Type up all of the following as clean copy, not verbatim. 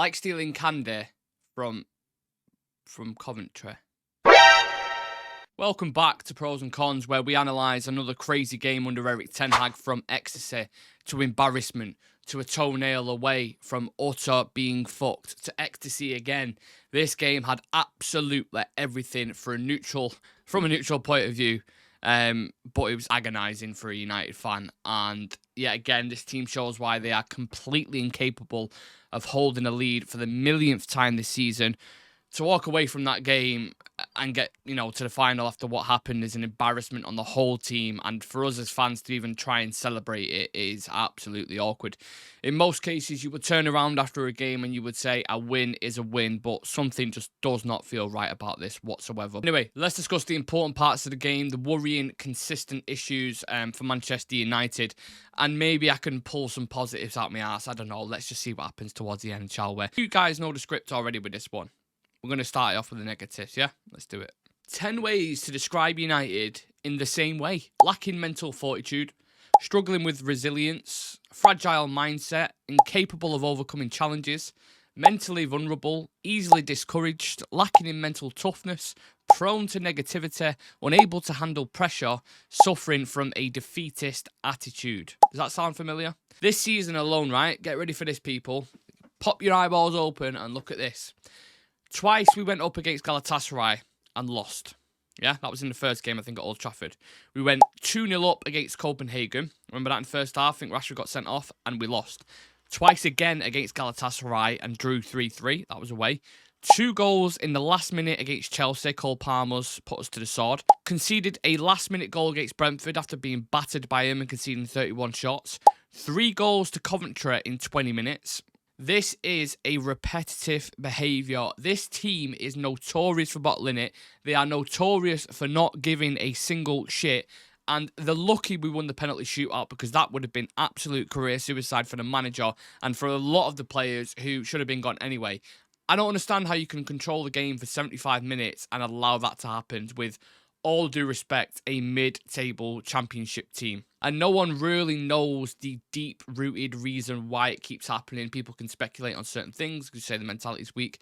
Like stealing candy from Coventry. Welcome back to Pros and Cons, where we analyse another crazy game under Erik Ten Hag, from ecstasy to embarrassment to a toenail away from utter being fucked to ecstasy again. This game had absolutely everything from a neutral point of view, but it was agonising for a United fan. And yet again, this team shows why they are completely incapable of holding a lead for the millionth time this season. To walk away from that game and get, to the final after what happened is an embarrassment on the whole team. And for us as fans to even try and celebrate it is absolutely awkward. In most cases, you would turn around after a game and you would say a win is a win, but something just does not feel right about this whatsoever. Anyway, let's discuss the important parts of the game, the worrying, consistent issues for Manchester United, and maybe I can pull some positives out my ass. I don't know. Let's just see what happens towards the end, shall we? You guys know the script already with this one. We're going to start it off with the negatives, yeah? Let's do it. 10 ways to describe United in the same way. Lacking mental fortitude, struggling with resilience, fragile mindset, incapable of overcoming challenges, mentally vulnerable, easily discouraged, lacking in mental toughness, prone to negativity, unable to handle pressure, suffering from a defeatist attitude. Does that sound familiar? This season alone, right? Get ready for this, people. Pop your eyeballs open and look at this. Twice we went up against Galatasaray and lost. Yeah, that was in the first game, I think, at Old Trafford. We went 2-0 up against Copenhagen. Remember that in the first half? I think Rashford got sent off and we lost. Twice again against Galatasaray and drew 3-3. That was away. 2 goals in the last minute against Chelsea. Cole Palmer's put us to the sword. Conceded a last-minute goal against Brentford after being battered by him and conceding 31 shots. 3 goals to Coventry in 20 minutes. This is a repetitive behaviour. This team is notorious for bottling it. They are notorious for not giving a single shit. And they're lucky we won the penalty shootout, because that would have been absolute career suicide for the manager and for a lot of the players who should have been gone anyway. I don't understand how you can control the game for 75 minutes and allow that to happen with, all due respect, a mid-table championship team. And no one really knows the deep-rooted reason why it keeps happening. People can speculate on certain things, because say the mentality is weak.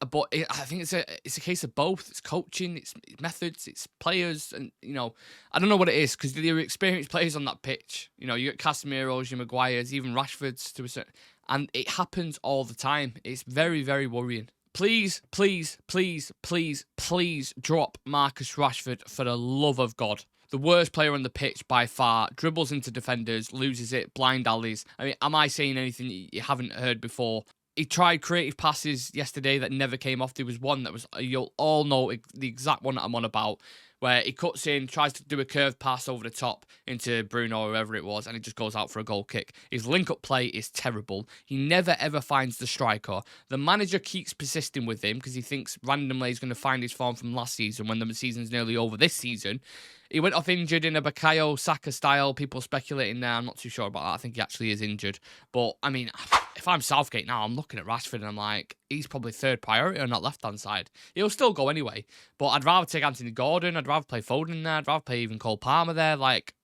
But I think it's a case of both. It's coaching, it's methods, it's players. And, I don't know what it is, because there are experienced players on that pitch. You got Casemiro's, your Maguire's, even Rashford's to a certain... And it happens all the time. It's very, very worrying. Please, please, please, please, please drop Marcus Rashford for the love of God. The worst player on the pitch by far, dribbles into defenders, loses it, blind alleys. I mean, am I saying anything you haven't heard before? He tried creative passes yesterday that never came off. There was one that was, you'll all know the exact one that I'm on about, where he cuts in, tries to do a curved pass over the top into Bruno or whoever it was, and it just goes out for a goal kick. His link-up play is terrible. He never, ever finds the striker. The manager keeps persisting with him because he thinks randomly he's going to find his form from last season when the season's nearly over this season. He went off injured in a Bukayo Saka style. People speculating there. I'm not too sure about that. I think he actually is injured. But, I mean, if I'm Southgate now, I'm looking at Rashford and I'm like, he's probably third priority on that left-hand side. He'll still go anyway. But I'd rather take Anthony Gordon. I'd rather play Foden there. I'd rather play even Cole Palmer there. Like,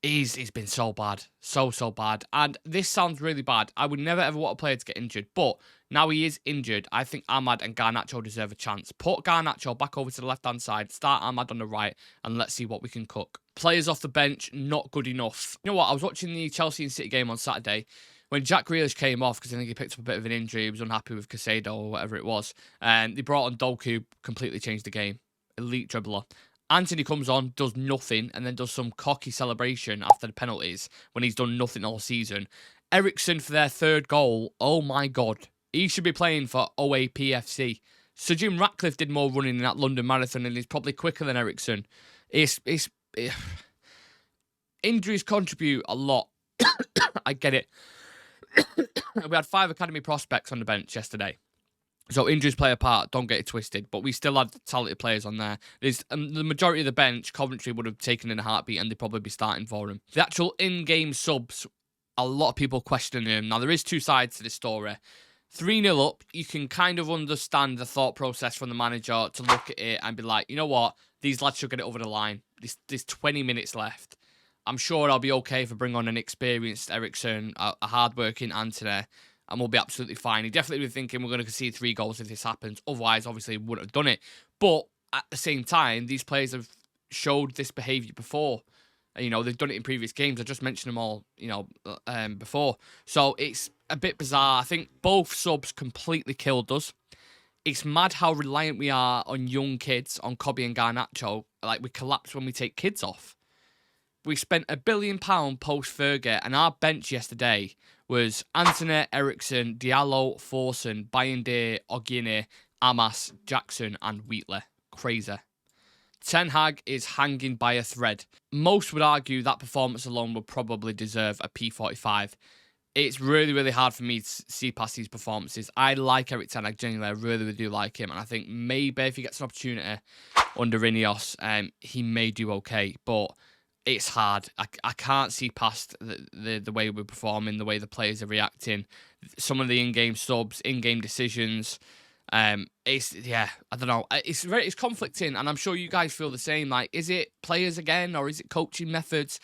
he's been so bad. So bad. And this sounds really bad. I would never, ever want a player to get injured. But now he is injured. I think Ahmad and Garnacho deserve a chance. Put Garnacho back over to the left-hand side. Start Ahmad on the right. And let's see what we can cook. Players off the bench, not good enough. You know what? I was watching the Chelsea and City game on Saturday. When Jack Grealish came off, because I think he picked up a bit of an injury, he was unhappy with Casado or whatever it was. They brought on Doku, completely changed the game. Elite dribbler. Anthony comes on, does nothing, and then does some cocky celebration after the penalties when he's done nothing all season. Eriksen for their third goal, oh my God. He should be playing for OAPFC. Sir Jim Ratcliffe did more running in that London Marathon, and he's probably quicker than Eriksen. Injuries contribute a lot. I get it. We had 5 academy prospects on the bench yesterday. So injuries play a part, don't get it twisted. But we still had talented players on there. There's the majority of the bench, Coventry would have taken in a heartbeat and they'd probably be starting for him. The actual in-game subs, a lot of people questioning him. Now, there is 2 sides to this story. 3-0 up, you can kind of understand the thought process from the manager to look at it and be like, you know what? These lads should get it over the line. There's 20 minutes left. I'm sure I'll be okay if I bring on an experienced Eriksen, a hard-working Anthony, and we'll be absolutely fine. He definitely was thinking we're going to concede 3 goals if this happens. Otherwise, obviously, we wouldn't have done it. But at the same time, these players have showed this behaviour before. You know, they've done it in previous games. I just mentioned them all, you know, before. So it's a bit bizarre. I think both subs completely killed us. It's mad how reliant we are on young kids, on Kobe and Garnacho. Like, we collapse when we take kids off. We spent £1 billion post-Fergie, and our bench yesterday was Anthony, Eriksson, Diallo, Forson, Bayende, Ogine, Amas, Jackson, and Wheatley. Crazy. Ten Hag is hanging by a thread. Most would argue that performance alone would probably deserve a P45. It's really, really hard for me to see past these performances. I like Erik Ten Hag, genuinely. I really, really do like him. And I think maybe if he gets an opportunity under Ineos, he may do okay. But it's hard. I can't see past the way we're performing, the way the players are reacting, some of the in-game subs, in-game decisions. I don't know. It's conflicting, and I'm sure you guys feel the same. Like, is it players again, or is it coaching methods?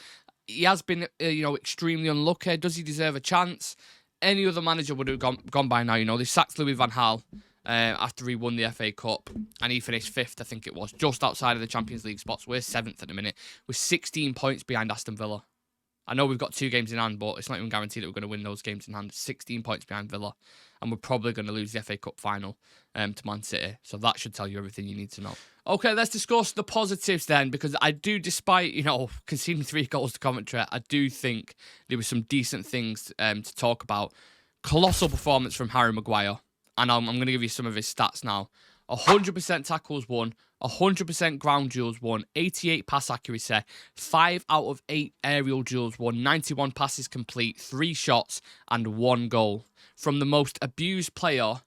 He has been, extremely unlucky. Does he deserve a chance? Any other manager would have gone by now. You know, they sacked Louis van Gaal after he won the FA Cup, and he finished 5th, I think it was, just outside of the Champions League spots. We're 7th at the minute. We're 16 points behind Aston Villa. I know we've got 2 games in hand, but it's not even guaranteed that we're going to win those games in hand. 16 points behind Villa, and we're probably going to lose the FA Cup final to Man City. So that should tell you everything you need to know. Okay, let's discuss the positives then, because I do, despite, conceding 3 goals to Coventry, I do think there were some decent things to talk about. Colossal performance from Harry Maguire, and I'm going to give you some of his stats now. 100% tackles won, 100% ground duels won, 88 pass accuracy, 5 out of 8 aerial duels won, 91 passes complete, 3 shots, and 1 goal. From the most abused player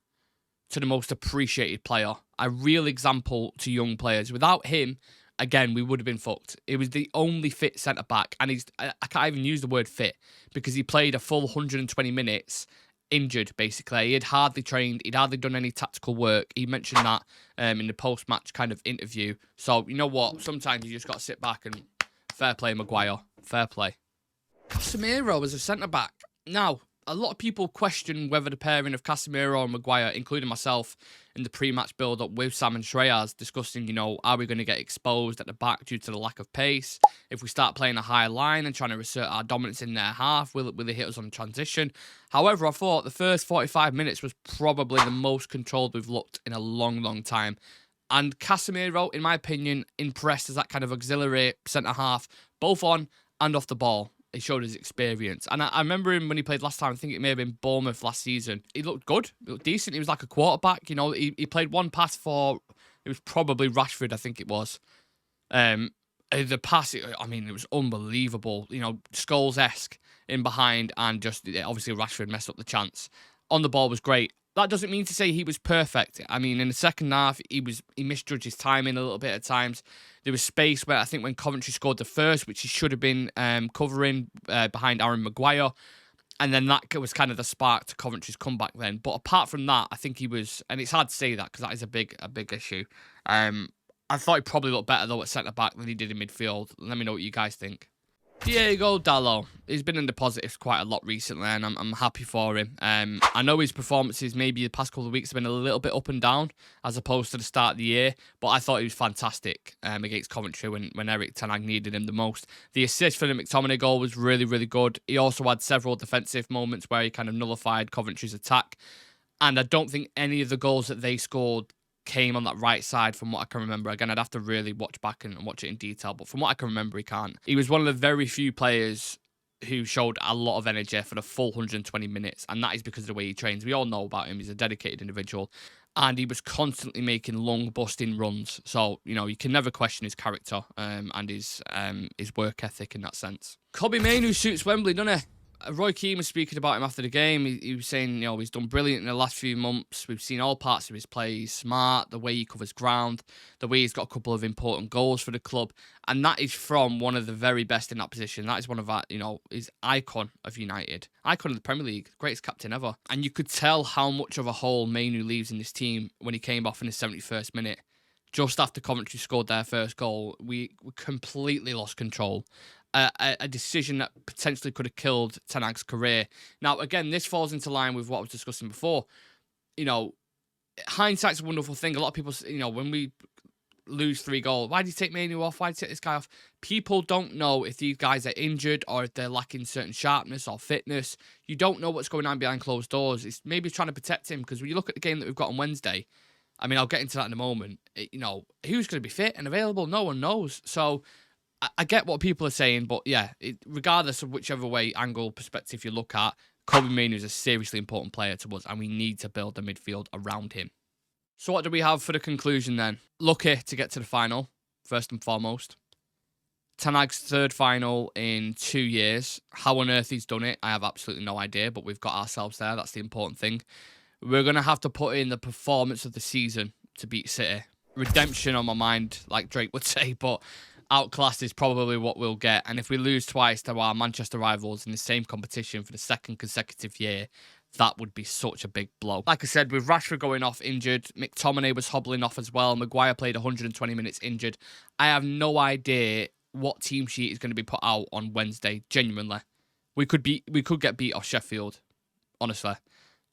to the most appreciated player. A real example to young players. Without him, again, we would have been fucked. It was the only fit centre-back, and I can't even use the word fit, because he played a full 120 minutes injured, basically. He had hardly trained. He'd hardly done any tactical work. He mentioned that in the post-match kind of interview. So, you know what? Sometimes you just got to sit back and fair play, Maguire. Fair play. Casemiro as a centre-back. Now, a lot of people question whether the pairing of Casemiro and Maguire, including myself, in the pre-match build-up with Sam and Shreyas, discussing, are we going to get exposed at the back due to the lack of pace? If we start playing a higher line and trying to assert our dominance in their half, will they hit us on transition? However, I thought the first 45 minutes was probably the most controlled we've looked in a long, long time. And Casemiro, in my opinion, impressed as that kind of auxiliary centre-half, both on and off the ball. He showed his experience. And I remember him when he played last time. I think it may have been Bournemouth last season. He looked good. He looked decent. He was like a quarterback. He played one pass for, it was probably Rashford, I think it was. The pass, it was unbelievable. Scholes-esque in behind, and just, obviously, Rashford messed up the chance. On the ball was great. That doesn't mean to say he was perfect. In the second half, he misjudged his timing a little bit at times. There was space where I think when Coventry scored the first, which he should have been covering behind Aaron Maguire, and then that was kind of the spark to Coventry's comeback then. But apart from that, I think he was, and it's hard to say that because that is a big issue. I thought he probably looked better though at centre back than he did in midfield. Let me know what you guys think. Diego Dalot. He's been in the positives quite a lot recently, and I'm happy for him. I know his performances maybe the past couple of weeks have been a little bit up and down as opposed to the start of the year, but I thought he was fantastic against Coventry when Erik Ten Hag needed him the most. The assist for the McTominay goal was really, really good. He also had several defensive moments where he kind of nullified Coventry's attack, and I don't think any of the goals that they scored came on that right side from what I can remember. Again, I'd have to really watch back and watch it in detail, but from what I can remember, he can't. He was one of the very few players who showed a lot of energy for the full 120 minutes, and that is because of the way he trains. We all know about him. He's a dedicated individual, and he was constantly making long, busting runs. So, you can never question his character and his work ethic in that sense. Kobbie Mainoo suits Wembley, doesn't he? Roy Keane was speaking about him after the game. He was saying, he's done brilliant in the last few months. We've seen all parts of his play. He's smart, the way he covers ground, the way he's got a couple of important goals for the club. And that is from one of the very best in that position. That is one of our, his icon of United. Icon of the Premier League, greatest captain ever. And you could tell how much of a hole Mainoo leaves in this team when he came off in the 71st minute. Just after Coventry scored their first goal, we completely lost control. a decision that potentially could have killed Ten Hag's career. Now, again, this falls into line with what I was discussing before. You know, hindsight's a wonderful thing. A lot of people, you know, when we lose 3 goals, why did you take Mayu off? Why did you take this guy off? People don't know if these guys are injured or if they're lacking certain sharpness or fitness. You don't know what's going on behind closed doors. It's maybe trying to protect him, because when you look at the game that we've got on Wednesday, I mean, I'll get into that in a moment. You know, who's going to be fit and available? No one knows. So I get what people are saying, but yeah, regardless of whichever way, angle, perspective you look at, Kobe Mainoo is a seriously important player to us, and we need to build the midfield around him. So what do we have for the conclusion then? Lucky to get to the final, first and foremost. Ten Hag's 3rd final in 2 years. How on earth he's done it, I have absolutely no idea, but we've got ourselves there. That's the important thing. We're going to have to put in the performance of the season to beat City. Redemption on my mind, like Drake would say, but outclassed is probably what we'll get. And if we lose twice to our Manchester rivals in the same competition for the 2nd consecutive year, that would be such a big blow. Like I said, with Rashford going off injured, McTominay was hobbling off as well. Maguire played 120 minutes injured. I have no idea what team sheet is going to be put out on Wednesday. Genuinely, we could get beat off Sheffield. Honestly,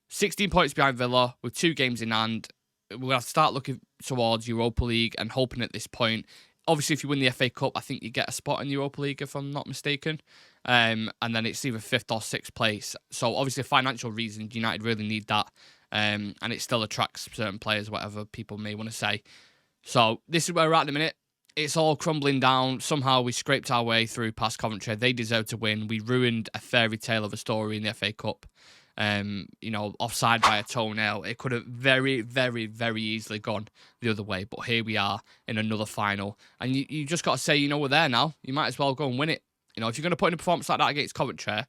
16 points behind Villa with 2 games in hand. We'll have to start looking towards Europa League and hoping at this point. Obviously, if you win the FA Cup, I think you get a spot in the Europa League, if I'm not mistaken. And then it's either 5th or 6th place. So, obviously, financial reasons, United really need that. And it still attracts certain players, whatever people may want to say. So, this is where we're at in a minute. It's all crumbling down. Somehow, we scraped our way through past Coventry. They deserve to win. We ruined a fairy tale of a story in the FA Cup. You know, offside by a toenail. It could have very, very, very easily gone the other way. But here we are in another final. And you just got to say, you know, we're there now. You might as well go and win it. You know, if you're going to put in a performance like that against Coventry,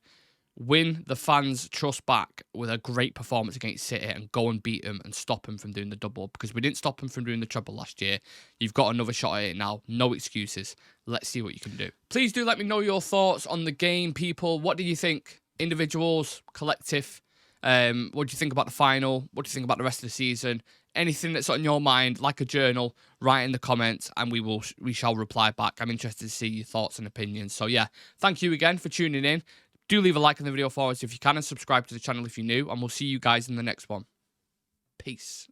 win the fans' trust back with a great performance against City and go and beat them and stop them from doing the double. Because we didn't stop them from doing the treble last year. You've got another shot at it now. No excuses. Let's see what you can do. Please do let me know your thoughts on the game, people. What do you think? Individuals, collective. What do you think about the final? What do you think about the rest of the season? Anything that's on your mind, like a journal, write in the comments and we shall reply back. I'm interested to see your thoughts and opinions. So yeah, thank you again for tuning in. Do leave a like on the video for us if you can, and subscribe to the channel if you're new, and we'll see you guys in the next one. Peace.